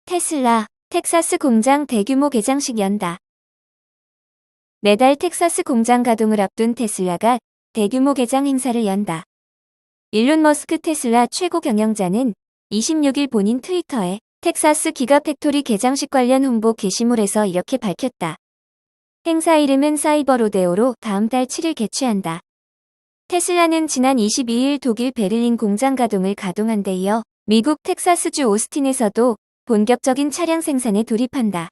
테슬라, 텍사스 공장 대규모 개장식 연다. 내달 텍사스 공장 가동을 앞둔 테슬라가 대규모 개장 행사를 연다. 일론 머스크 테슬라 최고 경영자는 26일 본인 트위터에 텍사스 기가팩토리 개장식 관련 홍보 게시물에서 이렇게 밝혔다. 행사 이름은 사이버 로데오로 다음 달 7일 개최한다. 테슬라는 지난 22일 독일 베를린 공장 가동을 가동한 데 이어 미국 텍사스주 오스틴에서도 본격적인 차량 생산에 돌입한다.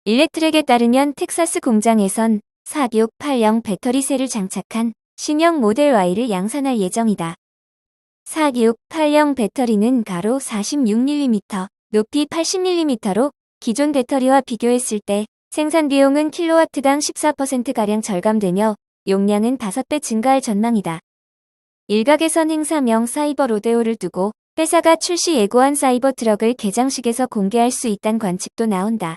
일렉트렉에 따르면 텍사스 공장에선 4680 배터리셀을 장착한 신형 모델 Y를 양산할 예정이다. 4680 배터리는 가로 46mm, 높이 80mm로 기존 배터리와 비교했을 때 생산 비용은 킬로와트당 14%가량 절감되며 용량은 5배 증가할 전망이다. 일각에선 행사명 사이버 로데오를 두고 회사가 출시 예고한 사이버 트럭을 개장식에서 공개할 수 있다는 관측도 나온다.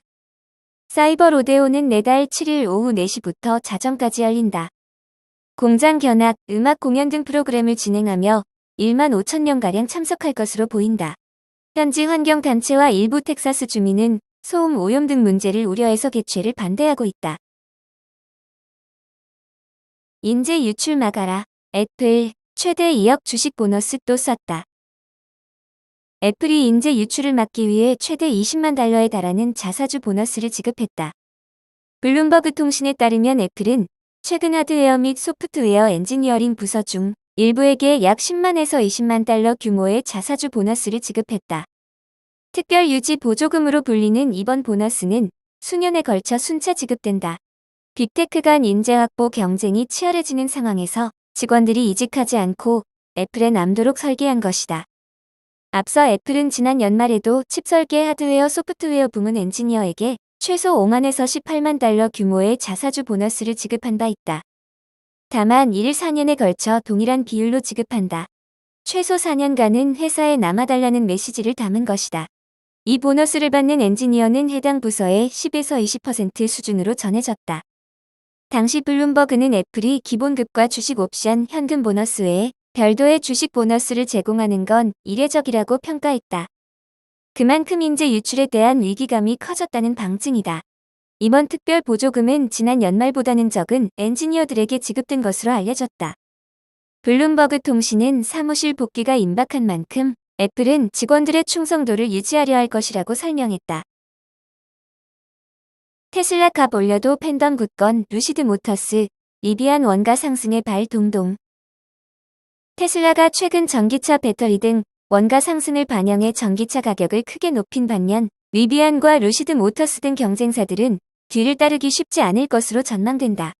사이버 로데오는 내달 7일 오후 4시부터 자정까지 열린다. 공장 견학, 음악 공연 등 프로그램을 진행하며 1만 5천 명가량 참석할 것으로 보인다. 현지 환경단체와 일부 텍사스 주민은 소음 오염 등 문제를 우려해서 개최를 반대하고 있다. 인재 유출 막아라. 애플, 최대 2억 주식 보너스 또 쐈다. 애플이 인재 유출을 막기 위해 최대 20만 달러에 달하는 자사주 보너스를 지급했다. 블룸버그 통신에 따르면 애플은 최근 하드웨어 및 소프트웨어 엔지니어링 부서 중 일부에게 약 10만에서 20만 달러 규모의 자사주 보너스를 지급했다. 특별 유지 보조금으로 불리는 이번 보너스는 수년에 걸쳐 순차 지급된다. 빅테크 간 인재 확보 경쟁이 치열해지는 상황에서 직원들이 이직하지 않고 애플에 남도록 설계한 것이다. 앞서 애플은 지난 연말에도 칩 설계 하드웨어 소프트웨어 부문 엔지니어에게 최소 5만에서 18만 달러 규모의 자사주 보너스를 지급한 바 있다. 다만 이를 4년에 걸쳐 동일한 비율로 지급한다. 최소 4년간은 회사에 남아달라는 메시지를 담은 것이다. 이 보너스를 받는 엔지니어는 해당 부서의 10에서 20% 수준으로 전해졌다. 당시 블룸버그는 애플이 기본급과 주식 옵션, 현금 보너스 외에 별도의 주식 보너스를 제공하는 건 이례적이라고 평가했다. 그만큼 인재 유출에 대한 위기감이 커졌다는 방증이다. 이번 특별 보조금은 지난 연말보다는 적은 엔지니어들에게 지급된 것으로 알려졌다. 블룸버그 통신은 사무실 복귀가 임박한 만큼 애플은 직원들의 충성도를 유지하려 할 것이라고 설명했다. 테슬라 값 올려도 팬덤 굳건 루시드 모터스, 리비안 원가 상승에 발 동동. 테슬라가 최근 전기차 배터리 등 원가 상승을 반영해 전기차 가격을 크게 높인 반면 리비안과 루시드 모터스 등 경쟁사들은 뒤를 따르기 쉽지 않을 것으로 전망된다.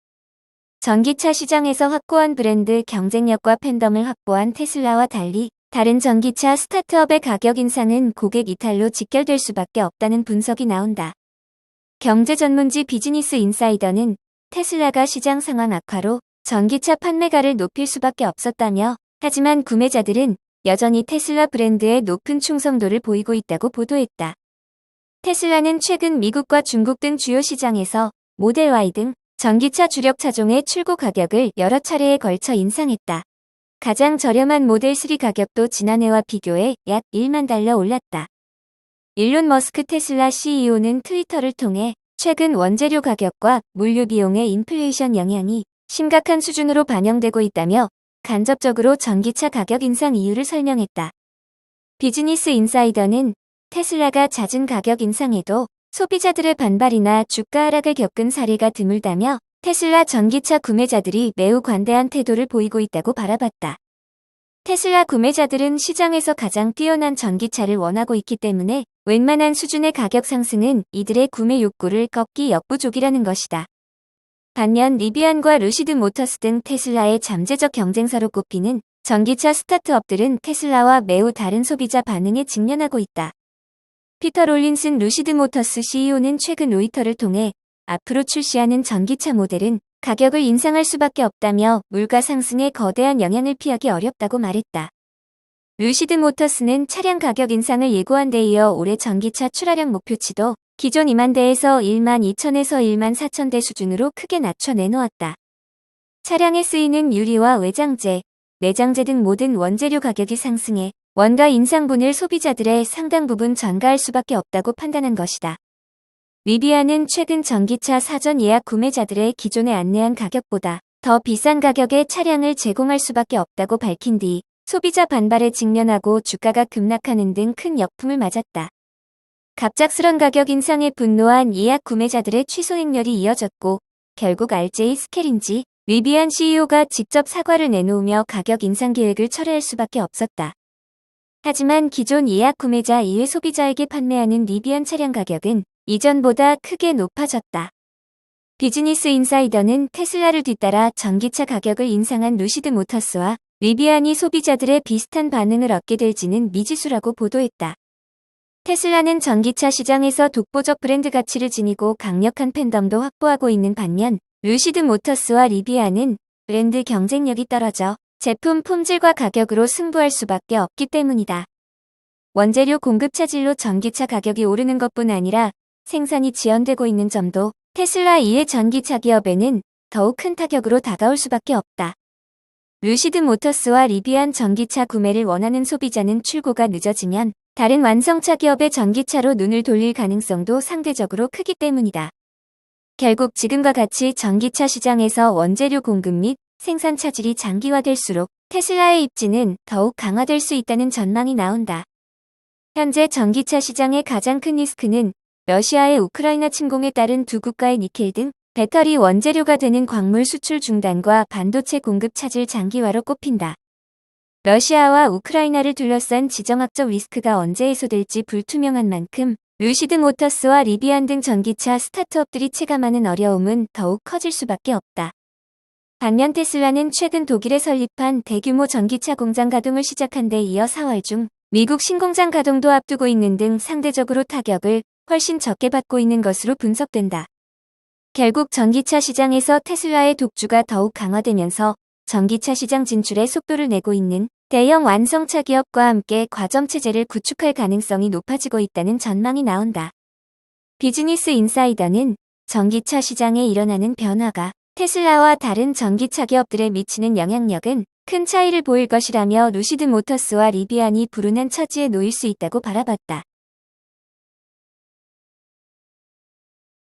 전기차 시장에서 확고한 브랜드 경쟁력과 팬덤을 확보한 테슬라와 달리 다른 전기차 스타트업의 가격 인상은 고객 이탈로 직결될 수밖에 없다는 분석이 나온다. 경제 전문지 비즈니스 인사이더는 테슬라가 시장 상황 악화로 전기차 판매가를 높일 수밖에 없었다며 하지만 구매자들은 여전히 테슬라 브랜드에 높은 충성도를 보이고 있다고 보도했다. 테슬라는 최근 미국과 중국 등 주요 시장에서 모델 Y 등 전기차 주력 차종의 출고 가격을 여러 차례에 걸쳐 인상했다. 가장 저렴한 모델 3 가격도 지난해와 비교해 약 1만 달러 올랐다. 일론 머스크 테슬라 CEO는 트위터를 통해 최근 원재료 가격과 물류 비용의 인플레이션 영향이 심각한 수준으로 반영되고 있다며 간접적으로 전기차 가격 인상 이유를 설명했다. 비즈니스 인사이더는 테슬라가 잦은 가격 인상에도 소비자들의 반발이나 주가 하락을 겪은 사례가 드물다며 테슬라 전기차 구매자들이 매우 관대한 태도를 보이고 있다고 바라봤다. 테슬라 구매자들은 시장에서 가장 뛰어난 전기차를 원하고 있기 때문에 웬만한 수준의 가격 상승은 이들의 구매 욕구를 꺾기 역부족이라는 것이다. 반면 리비안과 루시드 모터스 등 테슬라의 잠재적 경쟁사로 꼽히는 전기차 스타트업들은 테슬라와 매우 다른 소비자 반응에 직면하고 있다. 피터 롤린슨 루시드 모터스 CEO는 최근 로이터를 통해 앞으로 출시하는 전기차 모델은 가격을 인상할 수밖에 없다며 물가 상승의 거대한 영향을 피하기 어렵다고 말했다. 루시드 모터스는 차량 가격 인상을 예고한 데 이어 올해 전기차 출하량 목표치도 기존 2만 대에서 1만 2천에서 1만 4천 대 수준으로 크게 낮춰 내놓았다. 차량에 쓰이는 유리와 외장재, 내장재 등 모든 원재료 가격이 상승해 원가 인상분을 소비자들의 상당 부분 전가할 수밖에 없다고 판단한 것이다. 리비안은 최근 전기차 사전 예약 구매자들의 기존에 안내한 가격보다 더 비싼 가격의 차량을 제공할 수밖에 없다고 밝힌 뒤 소비자 반발에 직면하고 주가가 급락하는 등 큰 역풍을 맞았다. 갑작스런 가격 인상에 분노한 예약 구매자들의 취소 행렬이 이어졌고 결국 RJ 스케린지 리비안 CEO가 직접 사과를 내놓으며 가격 인상 계획을 철회할 수밖에 없었다. 하지만 기존 예약 구매자 이외 소비자에게 판매하는 리비안 차량 가격은 이전보다 크게 높아졌다. 비즈니스 인사이더는 테슬라를 뒤따라 전기차 가격을 인상한 루시드 모터스와 리비안이 소비자들의 비슷한 반응을 얻게 될지는 미지수라고 보도했다. 테슬라는 전기차 시장에서 독보적 브랜드 가치를 지니고 강력한 팬덤도 확보하고 있는 반면 루시드 모터스와 리비안은 브랜드 경쟁력이 떨어져 제품 품질과 가격으로 승부할 수밖에 없기 때문이다. 원재료 공급 차질로 전기차 가격이 오르는 것뿐 아니라 생산이 지연되고 있는 점도 테슬라 이외 전기차 기업에는 더욱 큰 타격으로 다가올 수밖에 없다. 루시드 모터스와 리비안 전기차 구매를 원하는 소비자는 출고가 늦어지면 다른 완성차 기업의 전기차로 눈을 돌릴 가능성도 상대적으로 크기 때문이다. 결국 지금과 같이 전기차 시장에서 원재료 공급 및 생산 차질이 장기화될수록 테슬라의 입지는 더욱 강화될 수 있다는 전망이 나온다. 현재 전기차 시장의 가장 큰 리스크는 러시아의 우크라이나 침공에 따른 두 국가의 니켈 등 배터리 원재료가 되는 광물 수출 중단과 반도체 공급 차질 장기화로 꼽힌다. 러시아와 우크라이나를 둘러싼 지정학적 리스크가 언제 해소될지 불투명한 만큼 루시드 모터스와 리비안 등 전기차 스타트업들이 체감하는 어려움은 더욱 커질 수밖에 없다. 반면 테슬라는 최근 독일에 설립한 대규모 전기차 공장 가동을 시작한 데 이어 4월 중 미국 신공장 가동도 앞두고 있는 등 상대적으로 타격을 훨씬 적게 받고 있는 것으로 분석된다. 결국 전기차 시장에서 테슬라의 독주가 더욱 강화되면서 전기차 시장 진출에 속도를 내고 있는 대형 완성차 기업과 함께 과점체제를 구축할 가능성이 높아지고 있다는 전망이 나온다. 비즈니스 인사이더는 전기차 시장에 일어나는 변화가 테슬라와 다른 전기차 기업들에 미치는 영향력은 큰 차이를 보일 것이라며 루시드 모터스와 리비안이 불운한 처지에 놓일 수 있다고 바라봤다.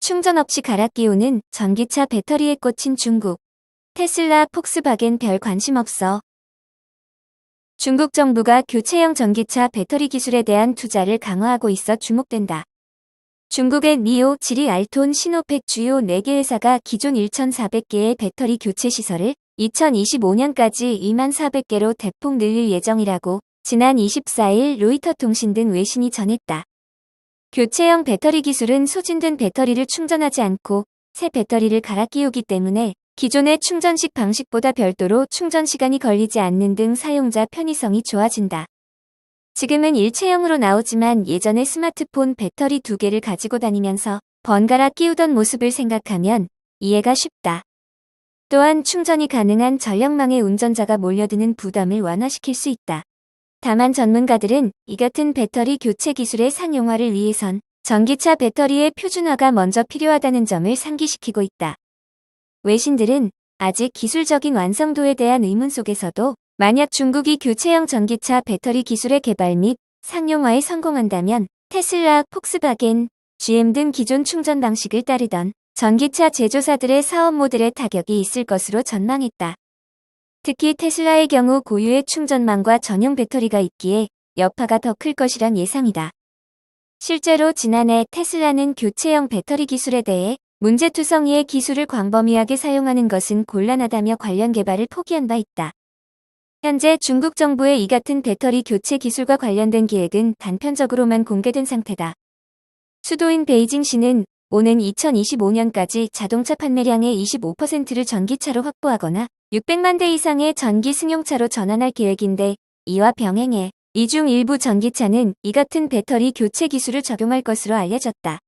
충전 없이 갈아 끼우는 전기차 배터리에 꽂힌 중국. 테슬라, 폭스바겐 별 관심 없어. 중국 정부가 교체형 전기차 배터리 기술에 대한 투자를 강화하고 있어 주목된다. 중국의 니오, 지리, 알톤, 시노펙 주요 4개 회사가 기존 1,400개의 배터리 교체 시설을 2025년까지 24,000개로 대폭 늘릴 예정이라고 지난 24일 로이터 통신 등 외신이 전했다. 교체형 배터리 기술은 소진된 배터리를 충전하지 않고 새 배터리를 갈아 끼우기 때문에 기존의 충전식 방식보다 별도로 충전 시간이 걸리지 않는 등 사용자 편의성이 좋아진다. 지금은 일체형으로 나오지만 예전에 스마트폰 배터리 2개를 가지고 다니면서 번갈아 끼우던 모습을 생각하면 이해가 쉽다. 또한 충전이 가능한 전력망에 운전자가 몰려드는 부담을 완화시킬 수 있다. 다만 전문가들은 이 같은 배터리 교체 기술의 상용화를 위해선 전기차 배터리의 표준화가 먼저 필요하다는 점을 상기시키고 있다. 외신들은 아직 기술적인 완성도에 대한 의문 속에서도 만약 중국이 교체형 전기차 배터리 기술의 개발 및 상용화에 성공한다면 테슬라, 폭스바겐, GM 등 기존 충전 방식을 따르던 전기차 제조사들의 사업 모델에 타격이 있을 것으로 전망했다. 특히 테슬라의 경우 고유의 충전망과 전용 배터리가 있기에 여파가 더 클 것이란 예상이다. 실제로 지난해 테슬라는 교체형 배터리 기술에 대해 문제투성이의 기술을 광범위하게 사용하는 것은 곤란하다며 관련 개발을 포기한 바 있다. 현재 중국 정부의 이 같은 배터리 교체 기술과 관련된 계획은 단편적으로만 공개된 상태다. 수도인 베이징시는 오는 2025년까지 자동차 판매량의 25%를 전기차로 확보하거나 600만 대 이상의 전기 승용차로 전환할 계획인데 이와 병행해 이 중 일부 전기차는 이 같은 배터리 교체 기술을 적용할 것으로 알려졌다.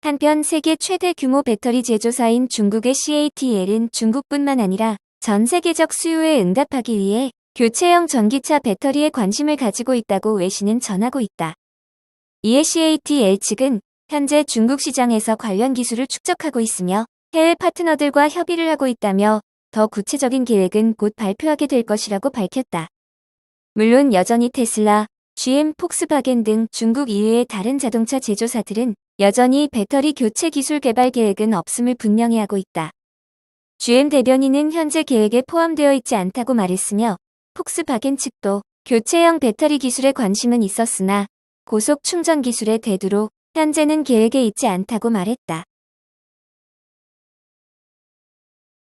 한편 세계 최대 규모 배터리 제조사인 중국의 CATL은 중국뿐만 아니라 전 세계적 수요에 응답하기 위해 교체형 전기차 배터리에 관심을 가지고 있다고 외신은 전하고 있다. 이에 CATL 측은 현재 중국 시장에서 관련 기술을 축적하고 있으며 해외 파트너들과 협의를 하고 있다며 더 구체적인 계획은 곧 발표하게 될 것이라고 밝혔다. 물론 여전히 테슬라, GM, 폭스바겐 등 중국 이외의 다른 자동차 제조사들은 여전히 배터리 교체 기술 개발 계획은 없음을 분명히 하고 있다. GM 대변인은 현재 계획에 포함되어 있지 않다고 말했으며 폭스바겐 측도 교체형 배터리 기술에 관심은 있었으나 고속 충전 기술의 대두로 현재는 계획에 있지 않다고 말했다.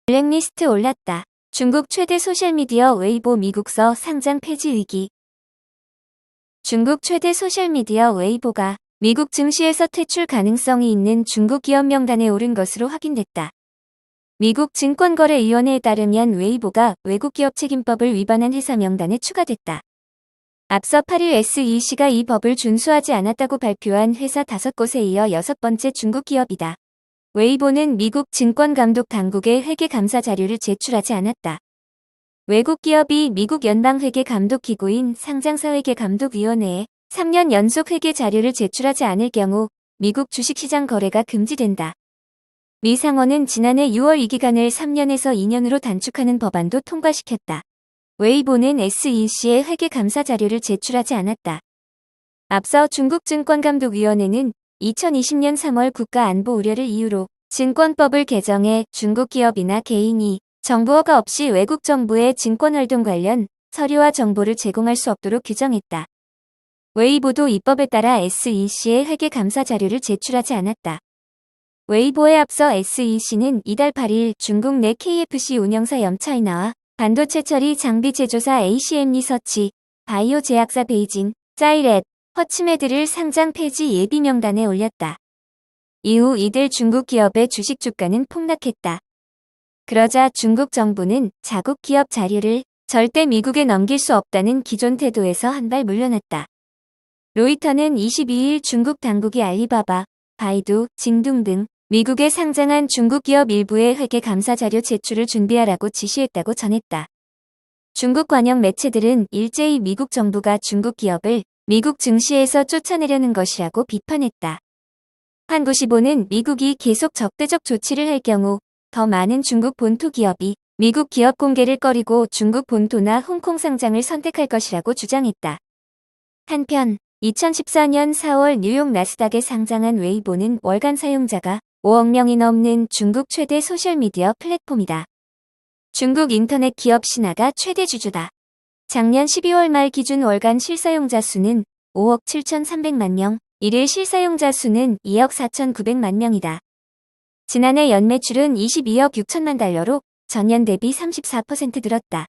블랙리스트 올랐다. 중국 최대 소셜미디어 웨이보 미국서 상장 폐지 위기. 중국 최대 소셜미디어 웨이보가 미국 증시에서 퇴출 가능성이 있는 중국 기업 명단에 오른 것으로 확인됐다. 미국 증권거래위원회에 따르면 웨이보가 외국 기업 책임법을 위반한 회사 명단에 추가됐다. 앞서 8일 SEC가 이 법을 준수하지 않았다고 발표한 회사 5곳에 이어 6번째 중국 기업이다. 웨이보는 미국 증권감독 당국에 회계 감사 자료를 제출하지 않았다. 외국 기업이 미국 연방회계 감독기구인 상장사회계감독위원회에 3년 연속 회계 자료를 제출하지 않을 경우 미국 주식시장 거래가 금지된다. 미 상원은 지난해 6월 이 기간을 3년에서 2년으로 단축하는 법안도 통과시켰다. 웨이보는 SEC에 회계 감사 자료를 제출하지 않았다. 앞서 중국 증권감독위원회는 2020년 3월 국가안보 우려를 이유로 증권법을 개정해 중국 기업이나 개인이 정부 허가 없이 외국 정부의 증권활동 관련 서류와 정보를 제공할 수 없도록 규정했다. 웨이보도 이 법에 따라 SEC에 회계 감사 자료를 제출하지 않았다. 웨이보에 앞서 SEC는 이달 8일 중국 내 KFC 운영사 염차이나와 반도체 처리 장비 제조사 ACM 리서치, 바이오 제약사 베이징, 사이렛, 허츠메드를 상장 폐지 예비 명단에 올렸다. 이후 이들 중국 기업의 주식 주가는 폭락했다. 그러자 중국 정부는 자국 기업 자료를 절대 미국에 넘길 수 없다는 기존 태도에서 한 발 물러났다. 로이터는 22일 중국 당국이 알리바바, 바이두, 징둥 등 미국에 상장한 중국 기업 일부의 회계 감사 자료 제출을 준비하라고 지시했다고 전했다. 중국 관영 매체들은 일제히 미국 정부가 중국 기업을 미국 증시에서 쫓아내려는 것이라고 비판했다. 한국시보는 미국이 계속 적대적 조치를 할 경우 더 많은 중국 본토 기업이 미국 기업 공개를 꺼리고 중국 본토나 홍콩 상장을 선택할 것이라고 주장했다. 한편 2014년 4월 뉴욕 나스닥에 상장한 웨이보는 월간 사용자가 5억 명이 넘는 중국 최대 소셜미디어 플랫폼이다. 중국 인터넷 기업 신화가 최대 주주다. 작년 12월 말 기준 월간 실사용자 수는 5억 7,300만 명, 일일 실사용자 수는 2억 4,900만 명이다. 지난해 연매출은 22억 6천만 달러로 전년 대비 34% 늘었다.